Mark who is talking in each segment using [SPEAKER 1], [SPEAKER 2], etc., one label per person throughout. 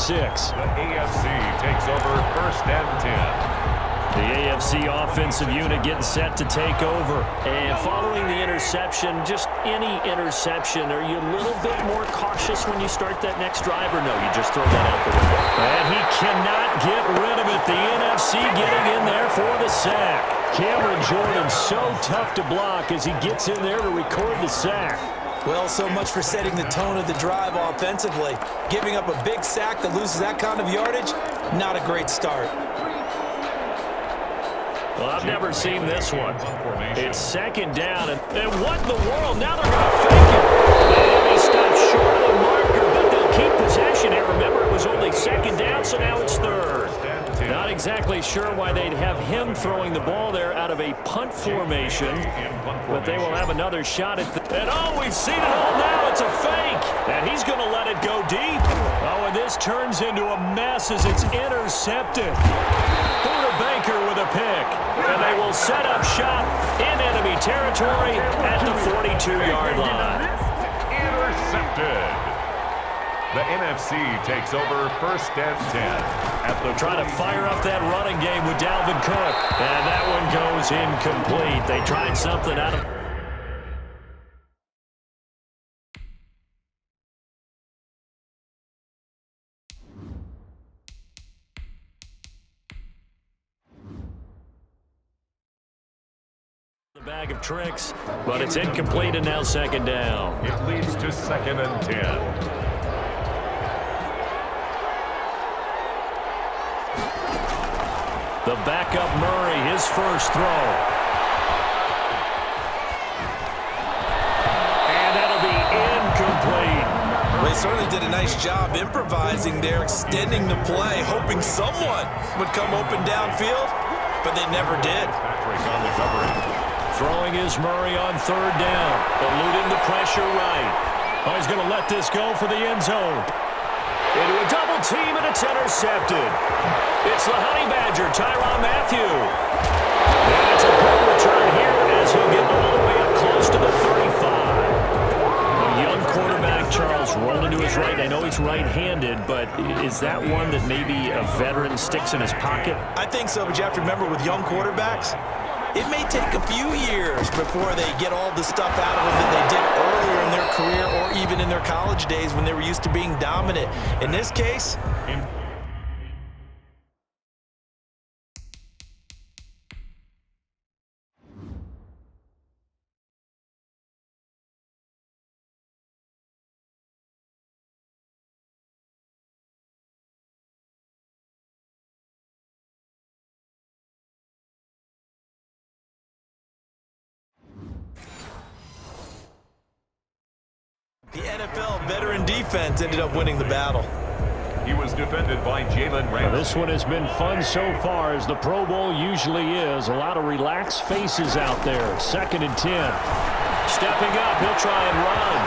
[SPEAKER 1] 6.
[SPEAKER 2] The AFC takes over 1st and 10.
[SPEAKER 1] The AFC offensive unit getting set to take over.
[SPEAKER 3] And following the interception, just any interception, are you a little bit more cautious when you start that next drive, or no, you just throw that out the window?
[SPEAKER 1] And he cannot get rid of it. The NFC getting in there for the sack. Cameron Jordan so tough to block as he gets in there to record the sack.
[SPEAKER 4] Well, so much for setting the tone of the drive offensively. Giving up a big sack that loses that kind of yardage, not a great start.
[SPEAKER 1] Well, I've never seen this one. It's 2nd down, and what in the world? Now they're going to fake it. And he stopped short of the marker, but they'll keep possession here. Remember, it was only 2nd down, so now it's 3rd. Not exactly sure why they'd have him throwing the ball there out of a punt formation, but they will have another shot at and oh, we've seen it all now. It's a fake, and he's going to let it go deep. Oh, and this turns into a mess as it's intercepted. Buda Baker with a pick, and they will set up shop in enemy territory at the 42-yard line.
[SPEAKER 2] Intercepted. The NFC takes over 1st and 10.
[SPEAKER 1] Trying to fire up that running game with Dalvin Cook, and that one goes incomplete. They tried something out of the bag of tricks, but it's incomplete, and now 2nd down.
[SPEAKER 2] It leads to 2nd and 10.
[SPEAKER 1] The backup Murray, his first throw. And that'll be incomplete.
[SPEAKER 4] They certainly did a nice job improvising there, extending the play, hoping someone would come open downfield, but they never did.
[SPEAKER 2] Patrick on the coverage.
[SPEAKER 1] Throwing is Murray on 3rd down. Eluding the pressure right. Oh, he's going to let this go for the end zone. Into a double team, and it's intercepted. It's the Honey Badger, Tyrann Mathieu. And it's a good return here as he'll get all the way up close to the 35. A young quarterback, Charles, rolling to his right. I know he's right-handed, but is that one that maybe a veteran sticks in his pocket?
[SPEAKER 4] I think so, but you have to remember with young quarterbacks, it may take a few years before they get all the stuff out of them that they did earlier in their career or even in their college days when they were used to being dominant. In this case, the NFL veteran defense ended up winning the battle.
[SPEAKER 2] He was defended by Jalen Ramsey.
[SPEAKER 1] Well, this one has been fun so far, as the Pro Bowl usually is. A lot of relaxed faces out there. 2nd and 10. Stepping up, he'll try and run.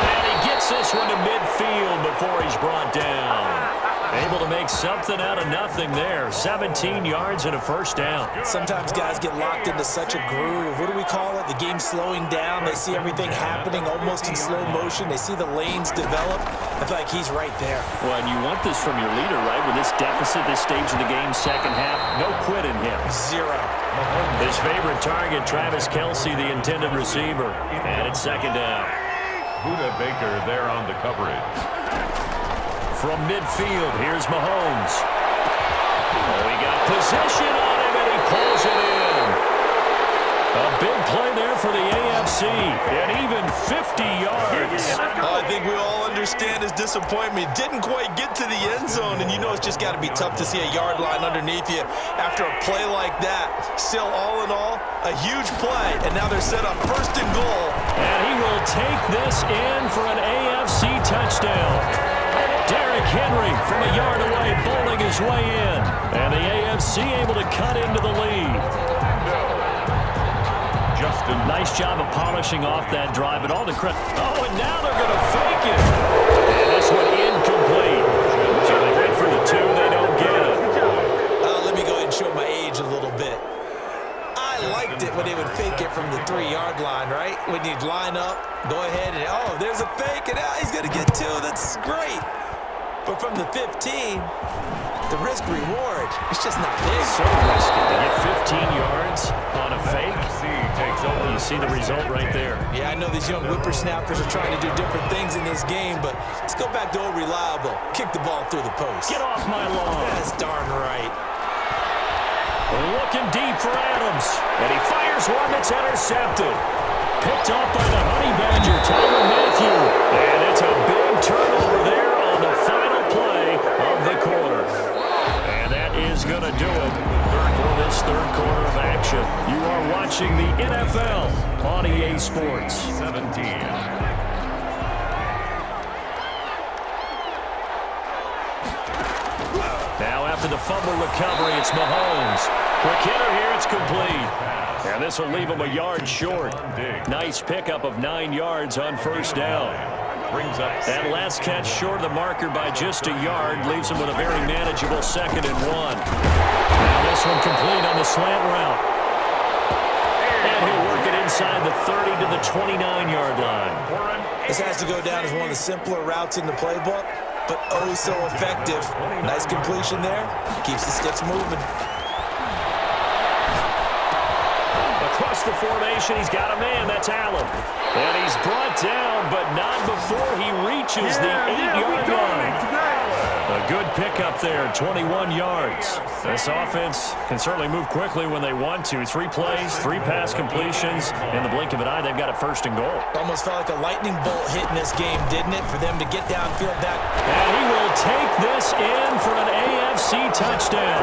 [SPEAKER 1] And he gets this one to midfield before he's brought down. Able to make something out of nothing there. 17 yards and a 1st down.
[SPEAKER 4] Sometimes guys get locked into such a groove. What do we call it? The game's slowing down. They see everything happening almost in slow motion. They see the lanes develop. I feel like he's right there.
[SPEAKER 1] Well, and you want this from your leader, right? With this deficit, this stage of the game, 2nd half, no quit in him.
[SPEAKER 4] 0.
[SPEAKER 1] His favorite target, Travis Kelce, the intended receiver. And it's 2nd down.
[SPEAKER 2] Buda Baker there on the coverage.
[SPEAKER 1] From midfield, here's Mahomes. Oh, he got possession on him, and he pulls it in. A big play there for the AFC, and even 50 yards.
[SPEAKER 4] I think we all understand his disappointment. Didn't quite get to the end zone, and you know it's just got to be tough to see a yard line underneath you after a play like that. Still, all in all, a huge play, and now they're set up 1st and goal.
[SPEAKER 1] And he will take this in for an AFC touchdown. Derrick Henry from a yard away, bowling his way in. And the AFC able to cut into the lead.
[SPEAKER 2] Justin.
[SPEAKER 1] Nice job of polishing off that drive, and all the credit. Oh, and now they're going to fake it. And this one incomplete. So they wait for the 2, they don't get it.
[SPEAKER 4] Let me go ahead and show my age a little bit. I liked it when they would fake it from the 3-yard line, right? When you'd line up, go ahead and, oh, there's a fake, and he's going to get 2. That's great. But from the 15, the risk-reward, it's just not big.
[SPEAKER 3] So risky to get 15 yards on a fake.
[SPEAKER 2] Takes over.
[SPEAKER 3] You see the result right there.
[SPEAKER 4] Yeah, I know these young whippersnappers are trying to do different things in this game, but let's go back to old reliable. Kick the ball through the post.
[SPEAKER 3] Get off my lawn.
[SPEAKER 4] That's darn right.
[SPEAKER 3] Looking deep for Adams. And he fires one that's intercepted. Picked off by the Honey Badger, Tyler Matthew. And it's a big turnover there on the final play of the quarter. And that is going to do it for this third quarter of action. You are watching the NFL on EA Sports.
[SPEAKER 2] 17.
[SPEAKER 3] Now after the fumble recovery, it's Mahomes. Quick hitter here, it's complete. And this will leave him a yard short. Nice pickup of 9 yards on first down.
[SPEAKER 2] Brings up
[SPEAKER 3] That last catch short of the marker by just a yard leaves him with a very manageable 2nd and 1. Now this one complete on the slant route. And he'll work it inside the 30 to the 29-yard line.
[SPEAKER 4] This has to go down as one of the simpler routes in the playbook, but oh so effective. Nice completion there. Keeps the sticks moving.
[SPEAKER 3] Across the formation, he's got a man. That's Allen. And he's brought down, but not before he reaches the 8-yard line. A good pickup there, 21 yards. This offense can certainly move quickly when they want to. 3 plays, 3 pass completions. In the blink of an eye, they've got it 1st and goal.
[SPEAKER 4] Almost felt like a lightning bolt hit in this game, didn't it, for them to get downfield that.
[SPEAKER 3] And he will take this in for an AFC touchdown.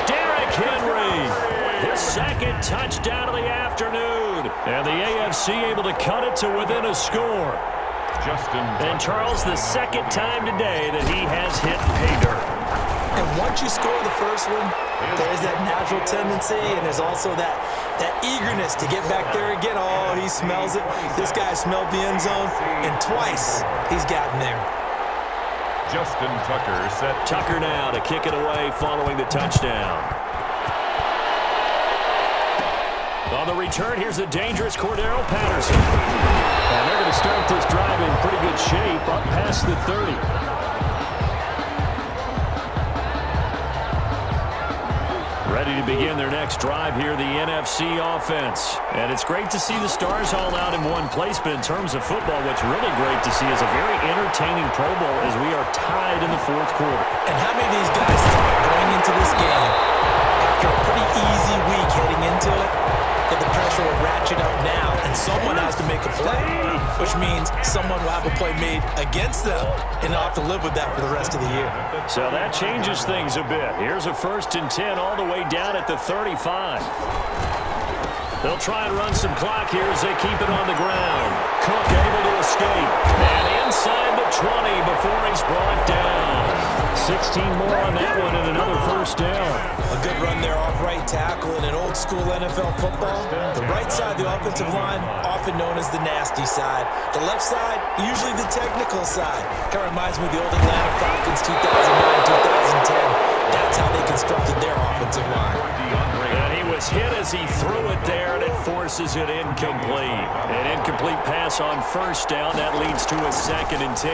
[SPEAKER 3] Derrick Henry. His 2nd touchdown of the afternoon. And the AFC able to cut it to within a score. And Charles, the 2nd time today that he has hit pay dirt.
[SPEAKER 4] And once you score the first one, there's that natural tendency, and there's also that eagerness to get back there again. Oh, he smells it. This guy smelled the end zone, and twice he's gotten there.
[SPEAKER 2] Justin Tucker set.
[SPEAKER 3] Tucker now to kick it away following the touchdown. On the return, here's the dangerous Cordero Patterson. And they're going to start this drive in pretty good shape up past the 30. Ready to begin their next drive here, the NFC offense. And it's great to see the stars all out in one place, but in terms of football, what's really great to see is a very entertaining Pro Bowl as we are tied in the 4th quarter.
[SPEAKER 4] And how many of these guys thought going into this game, after a pretty easy week heading into it, that the pressure will ratchet up now, and someone has to make a play, which means someone will have a play made against them, and they'll have to live with that for the rest of the year.
[SPEAKER 3] So that changes things a bit. Here's a 1st and 10 all the way down at the 35. They'll try and run some clock here as they keep it on the ground. Cook able to escape. And inside the 20 before he's brought down. 16 more on that one and another 1st down.
[SPEAKER 4] A good run there off right tackle in an old-school NFL football. The right side, the offensive line, often known as the nasty side. The left side, usually the technical side. Kind of reminds me of the old Atlanta Falcons 2009, 2010. That's how they constructed their offensive line.
[SPEAKER 3] And he was hit as he threw it there, and it forces it incomplete. An incomplete pass on 1st down. That leads to a 2nd and 10.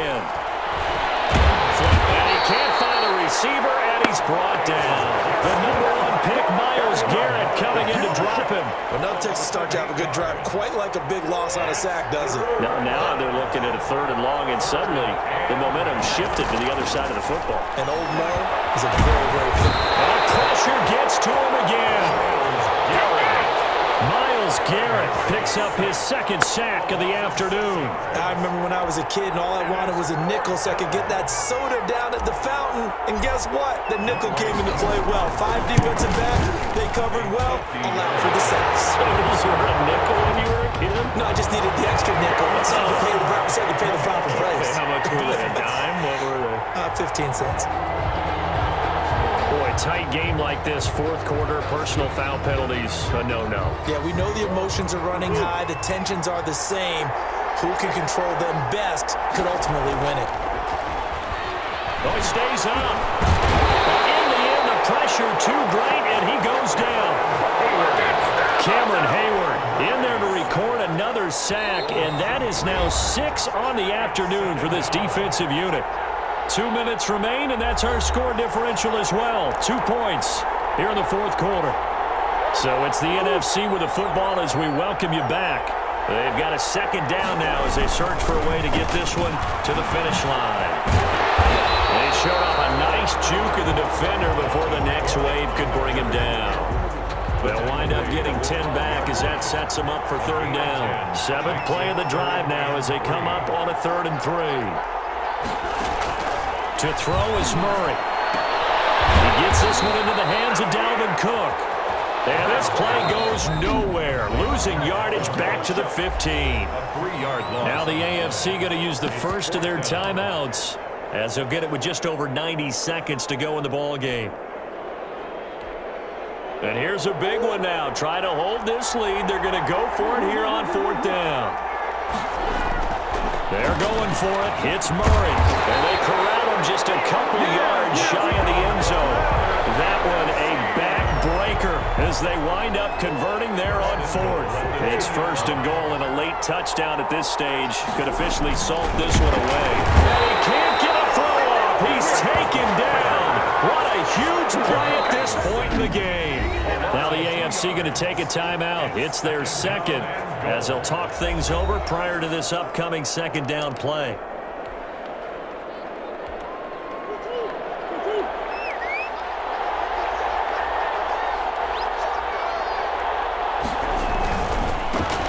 [SPEAKER 3] And he can't find a receiver, and he's brought down. The number 1 pick, Myles Garrett, coming in to drop him.
[SPEAKER 4] Well, now Texas start to have a good drive. Quite like a big loss on a sack, does it?
[SPEAKER 3] Now they're looking at a 3rd and long, and suddenly the momentum shifted to the other side of the football.
[SPEAKER 4] And Old Mo is a very, very good.
[SPEAKER 3] And pressure gets to him again. Myles Garrett picks up his 2nd sack of the afternoon.
[SPEAKER 4] I remember when I was a kid and all I wanted was a nickel so I could get that soda down at the fountain. And guess what? The nickel came into play well. 5 defensive back, they covered well. Allowed for the sacks.
[SPEAKER 3] So those were a nickel when you were a kid?
[SPEAKER 4] No, I just needed the extra nickel. So I could pay the proper price.
[SPEAKER 3] How much were they? A dime? What were they?
[SPEAKER 4] 15 cents.
[SPEAKER 3] Boy, tight game like this, 4th quarter, personal foul penalties, a no-no.
[SPEAKER 4] Yeah, we know the emotions are running high. The tensions are the same. Who can control them best could ultimately win it.
[SPEAKER 3] Oh, he stays up. In the end, the pressure too great, and he goes down. Cameron Hayward in there to record another sack, and that is now 6 on the afternoon for this defensive unit. 2 minutes remain, and that's our score differential as well. 2 points here in the fourth quarter. So it's the NFC with the football as we welcome you back. They've got a second down now as they search for a way to get this one to the finish line. They showed off a nice juke of the defender before the next wave could bring him down. They'll wind up getting 10 back as that sets them up for third down. 7th play of the drive now as they come up on a 3rd and 3. To throw is Murray. He gets this one into the hands of Dalvin Cook. And this play goes nowhere, losing yardage back to the 15.
[SPEAKER 2] A 3-yard loss.
[SPEAKER 3] Now the AFC going to use the first of their timeouts as they'll get it with just over 90 seconds to go in the ball game. And here's a big one now. Trying to hold this lead. They're going to go for it here on 4th down. They're going for it. Hits Murray. And they corral him just a couple yards shy of the end zone. That one a backbreaker as they wind up converting there on 4th. It's 1st and goal, and a late touchdown at this stage could officially salt this one away. And he can't get a throw off. He's taken down. What a huge play at this point in the game. Now the AFC going to take a timeout. It's their second as they'll talk things over prior to this upcoming second down play.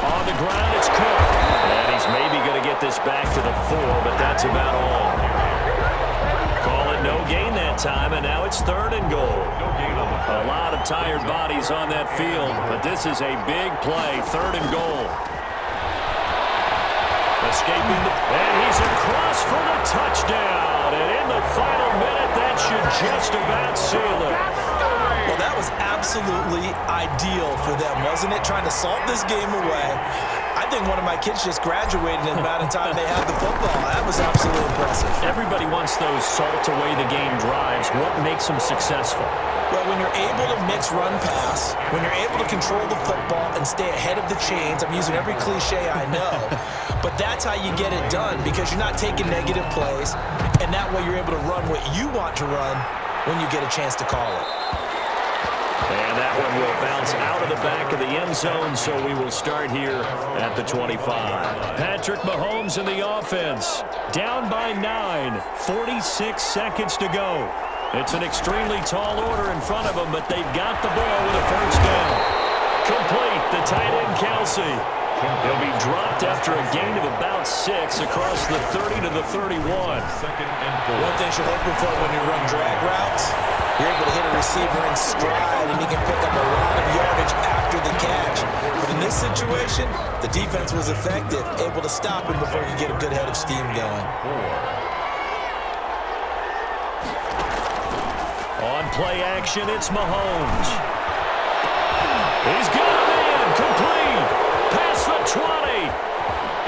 [SPEAKER 3] On the ground, it's Cook. And he's maybe going to get this back to the 4, but that's about all. Call it no gain that time, and now it's 3rd and goal. A lot of tired bodies on that field, but this is a big play, 3rd and goal. Escaping, and he's across for the touchdown. And in the final minute, that should just about seal it.
[SPEAKER 4] Well, that was absolutely ideal for them, wasn't it? Trying to salt this game away. I think one of my kids just graduated in the amount of time they had the football. That was absolutely impressive.
[SPEAKER 3] Everybody wants those salt-away-the-game drives. What makes them successful?
[SPEAKER 4] Well, when you're able to mix run-pass, when you're able to control the football and stay ahead of the chains, I'm using every cliche I know, but that's how you get it done because you're not taking negative plays, and that way you're able to run what you want to run when you get a chance to call it.
[SPEAKER 3] And that one will bounce out of the back of the end zone, so we will start here at the 25. Patrick Mahomes in the offense. Down by 9. 46 seconds to go. It's an extremely tall order in front of them, but they've got the ball with a first down. Complete, the tight end Kelsey. He'll be dropped after a gain of about 6 across the 30 to the 31.
[SPEAKER 2] 2nd and 4.
[SPEAKER 4] One thing you're hoping for when you run drag routes, you're able to hit a receiver in stride, and he can pick up a lot of yardage after the catch. But in this situation, the defense was effective, able to stop him before he could get a good head of steam going.
[SPEAKER 3] On play action, it's Mahomes. He's got a man, complete, past the 20.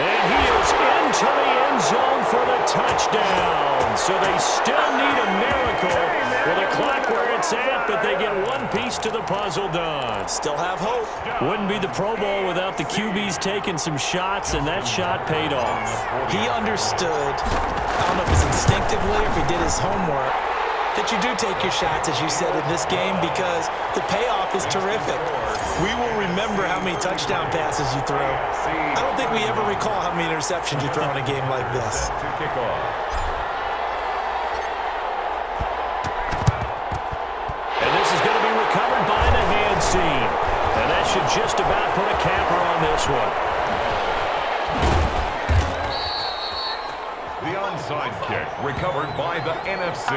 [SPEAKER 3] And he is into the end zone for the touchdown. So they still need a miracle with a clock where it's at, but they get one piece to the puzzle done.
[SPEAKER 4] Still have hope.
[SPEAKER 3] Wouldn't be the Pro Bowl without the QBs taking some shots, and that shot paid off.
[SPEAKER 4] He understood, I don't know if it's instinctively or if he did his homework, that you do take your shots, as you said, in this game because the payoff is terrific. We will remember how many touchdown passes you throw. I don't think we ever recall how many interceptions you throw in a game like this.
[SPEAKER 2] To kick off.
[SPEAKER 3] And this is going to be recovered by the hands team. And that should just about put a capper on this one.
[SPEAKER 2] The onside kick recovered by the NFC.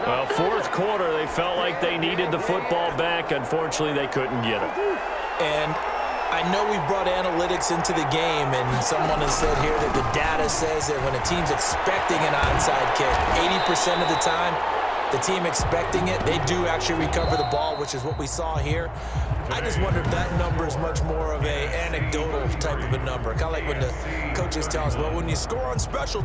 [SPEAKER 3] Well, fourth quarter, they felt like they needed the football back. Unfortunately, they couldn't get it.
[SPEAKER 4] And I know we brought analytics into the game, and someone has said here that the data says that when a team's expecting an onside kick, 80% of the time, the team expecting it, they do actually recover the ball, which is what we saw here. I just wonder if that number is much more of an anecdotal type of a number. Kind of like when the coaches tell us, well, when you score on special